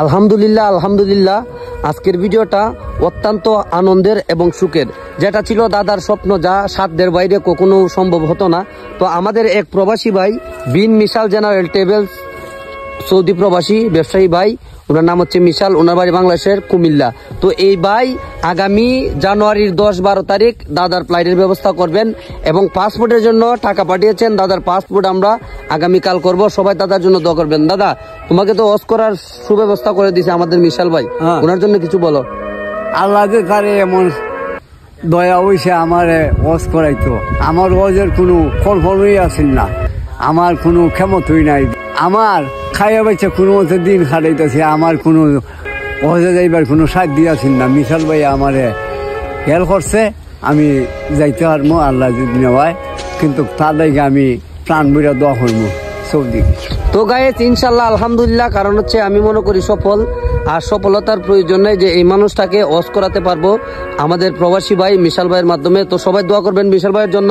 আলহামদুলিল্লাহ আলহামদুলিল্লাহ। আজকের ভিডিওটা অত্যন্ত আনন্দের এবং সুখের, যেটা ছিল দাদার স্বপ্ন, যা সাধ্যের বাইরে কখনো সম্ভব হতো না। তো আমাদের এক প্রবাসী ভাই বিন মিশাল জেনারেল ট্রাভেলস, সৌদি প্রবাসী ব্যবসায়ী ভাই, ওনার নাম হচ্ছে মিশাল, ওনার বাড়ি বাংলাদেশের কুমিল্লা। তো এই ভাই আগামী জানুয়ারির 10-12 তারিখ দাদার ফ্লাইটের ব্যবস্থা করবেন এবং পাসপোর্টের জন্য টাকা পাঠিয়েছেন। দাদার পাসপোর্ট আমরা আগামীকাল করব। সবাই দাদার জন্য দোয়া করবেন। দাদা, তোমাকে তো হজ করার সুব্যবস্থা করে দিয়েছে আমাদের মিশাল ভাই, ওনার জন্য কিছু বলো। আল্লাহ তারে এমন দয়া হইছে আমারে হজ করাইতো। আমার হজের কোনো ফলফলই আসেন না, আমার কোনো ক্ষমতই নাই। আমার খাইয়া বাইছে কোনো মতো দিন খাটাইতেছে, আমার কোনো হজে যাইবার কোনো সাধ্য আছেন না। মিশাল ভাই আমারে হেল্প করছে, আমি যাইতে পারবো আল্লাহ যদি নেওয়ায়, কিন্তু তাদেরকে আমি প্রাণ বইরা দোয়া করবো সৌদি। তো গাইস ইনশাল্লাহ আলহামদুলিল্লাহ, কারণ হচ্ছে আমি মনে করি সফল আর সফলতার প্রয়োজন নেই, যে এই মানুষটাকে হজ করাতে পারবো আমাদের প্রবাসী ভাই মিশাল ভাইয়ের মাধ্যমে। তো সবাই দোয়া করবেন মিশাল ভাইয়ের জন্য।